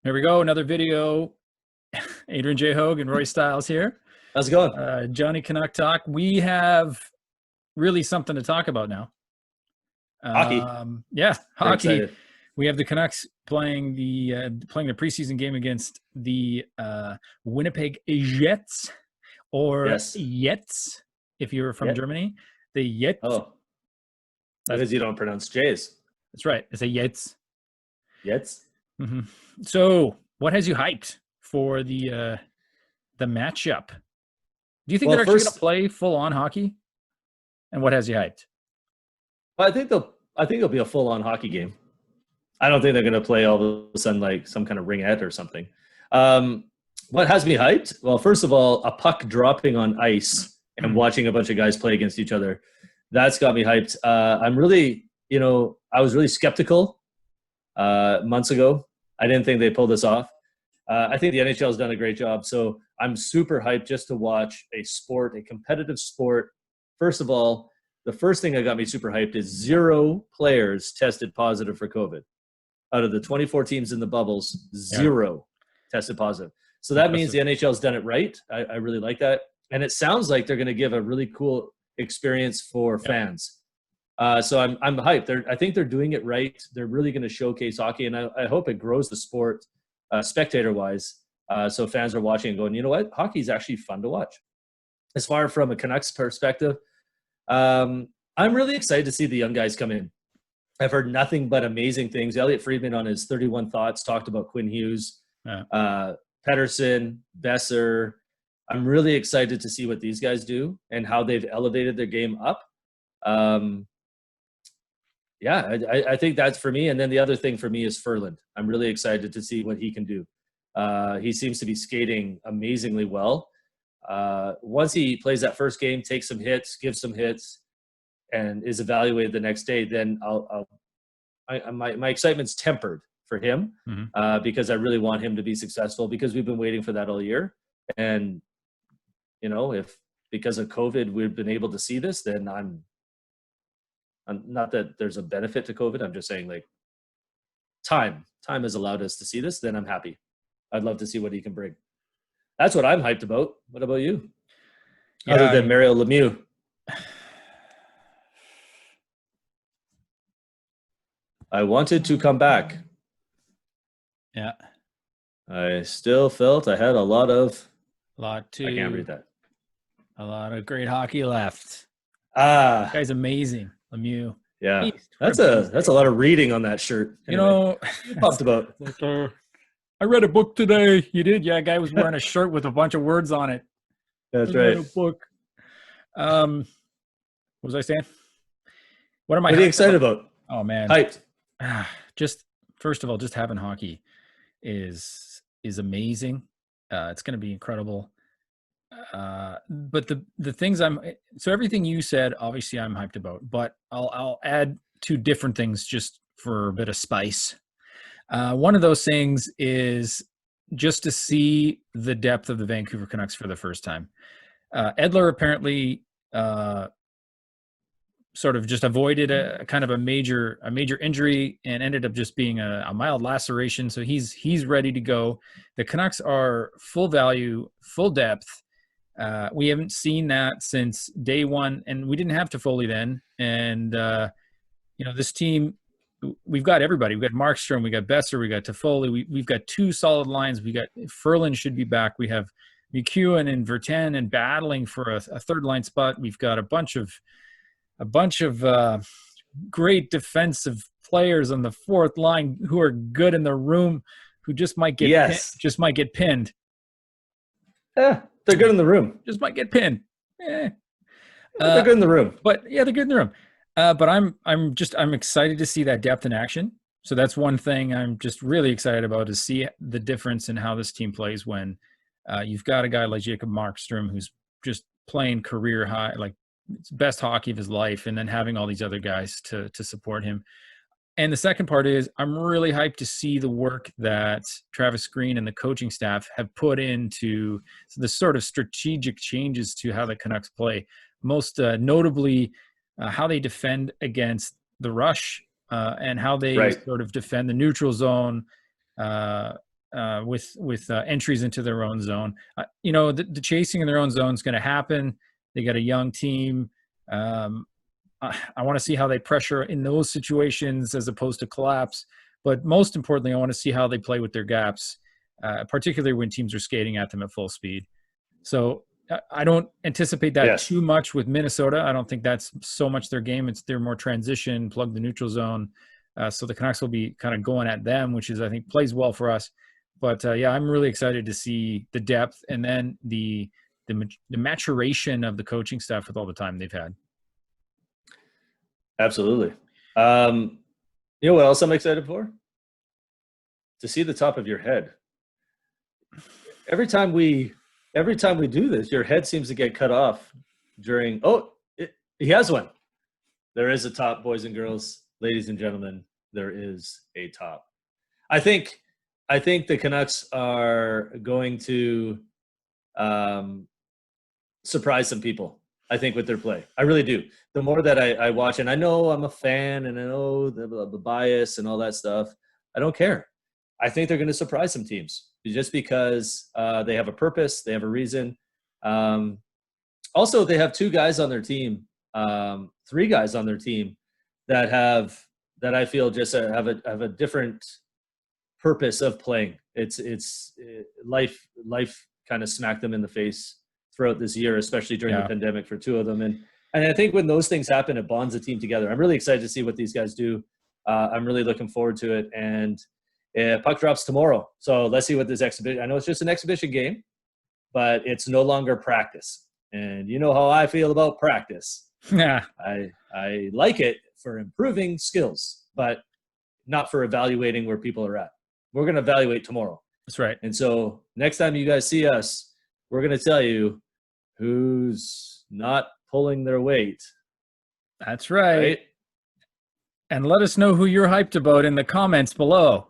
Here we go. Another video. Adrian J. Hogue and Roy Stiles here. How's it going? Johnny Canuck Talk. We have really something to talk about now. Hockey. Yeah, Very hockey. excited. We have the Canucks playing the preseason game against the Winnipeg Jets, or Yes. Jets, if you're from Germany. The Jets. Oh, because you don't pronounce J's. That's right. It's a Jets. Jets. Mm-hmm. So, what has you hyped for the matchup? Do you think they're actually going to play full on hockey? And what has you hyped? I think it'll be a full on hockey game. I don't think they're going to play all of a sudden like some kind of ringette or something. What has me hyped? Well, first of all, a puck dropping on ice and watching a bunch of guys play against each other. That's got me hyped. I'm really, I was really skeptical months ago. I didn't think they pulled this off. I think the NHL has done a great job. So I'm super hyped just to watch a competitive sport. First of all, the first thing that got me super hyped is 0 players tested positive for COVID. Out of the 24 teams in the bubbles, 0 tested positive. So that means the NHL's done it right. I really like that. And it sounds like they're going to give a really cool experience for fans. So I'm hyped. I think they're doing it right. They're really going to showcase hockey, and I hope it grows the sport spectator-wise. So fans are watching and going, you know what? Hockey is actually fun to watch. As far from a Canucks perspective, I'm really excited to see the young guys come in. I've heard nothing but amazing things. Elliot Friedman on his 31 Thoughts talked about Quinn Hughes, Pettersson, Besser. I'm really excited to see what these guys do and how they've elevated their game up. I think that's for me. And then the other thing for me is Ferland. I'm really excited to see what he can do. He seems to be skating amazingly well. Once he plays that first game, takes some hits, gives some hits, and is evaluated the next day, then my excitement's tempered for him because I really want him to be successful because we've been waiting for that all year. And, if because of COVID we've been able to see this, then I'm not that there's a benefit to COVID. I'm just saying like time has allowed us to see this. Then I'm happy. I'd love to see what he can bring. That's what I'm hyped about. What about you? Other than Mario Lemieux. I wanted to come back. Yeah. I still felt I had I can't read that. A lot of great hockey left. That guy's amazing. Lemieux. Yeah. That's a lot of reading on that shirt. Anyway, you pumped about. I read a book today. You did? Yeah, a guy was wearing a shirt with a bunch of words on it. That's right. A book. What was I saying? What am I? What are you excited about? Oh man, hyped. Just first of all, just having hockey is amazing. It's going to be incredible. But the things so everything you said, obviously I'm hyped about. But I'll add 2 different things just for a bit of spice. One of those things is just to see the depth of the Vancouver Canucks for the first time. Edler apparently sort of just avoided a major injury and ended up just being a mild laceration. So he's ready to go. The Canucks are full value, full depth. We haven't seen that since day one, and we didn't have Toffoli then. And this team, we've got everybody. We've got Markstrom, we got Besser, we got Toffoli. We've got 2 solid lines. We got Ferland should be back. We have McEwen and Vertanen and battling for a third line spot. We've got a bunch of great defensive players on the 4th line who are good in the room, who just might get pinned. Yeah, they're good in the room. Just might get pinned. They're good in the room. But yeah, they're good in the room. But I'm excited to see that depth in action. So that's one thing I'm just really excited about, to see the difference in how this team plays when you've got a guy like Jacob Markstrom who's just playing career high, like best hockey of his life, and then having all these other guys to support him. And the second part is I'm really hyped to see the work that Travis Green and the coaching staff have put into the sort of strategic changes to how the Canucks play. Most notably, how they defend against the rush and how they sort of defend the neutral zone. with entries into their own zone. The chasing in their own zone is going to happen. They got a young team. I want to see how they pressure in those situations as opposed to collapse. But most importantly, I want to see how they play with their gaps, particularly when teams are skating at them at full speed. So I don't anticipate that too much with Minnesota. I don't think that's so much their game. It's their more transition, plug the neutral zone. So the Canucks will be kind of going at them, which is, I think, plays well for us. But I'm really excited to see the depth and then the maturation of the coaching staff with all the time they've had. Absolutely. You know what else I'm excited for? To see the top of your head. Every time we do this, your head seems to get cut off during. He has one. There is a top, boys and girls, ladies and gentlemen. There is a top. I think the Canucks are going to surprise some people. I think with their play, I really do. The more that I watch, and I know I'm a fan, and I know the bias and all that stuff. I don't care. I think they're going to surprise some teams just because they have a purpose, they have a reason. Also, they have 2 guys on their team, 3 guys on their team that I feel just have a different purpose of playing. It's life kind of smacked them in the face throughout this year, especially during the pandemic for 2 of them. And I think when those things happen, it bonds the team together. I'm really excited to see what these guys do. I'm really looking forward to it. And puck drops tomorrow. So let's see what this exhibition, I know it's just an exhibition game, but it's no longer practice. And you know how I feel about practice. Yeah. I like it for improving skills, but not for evaluating where people are at. We're going to evaluate tomorrow. That's right. And so next time you guys see us, we're going to tell you who's not pulling their weight. That's right. And let us know who you're hyped about in the comments below.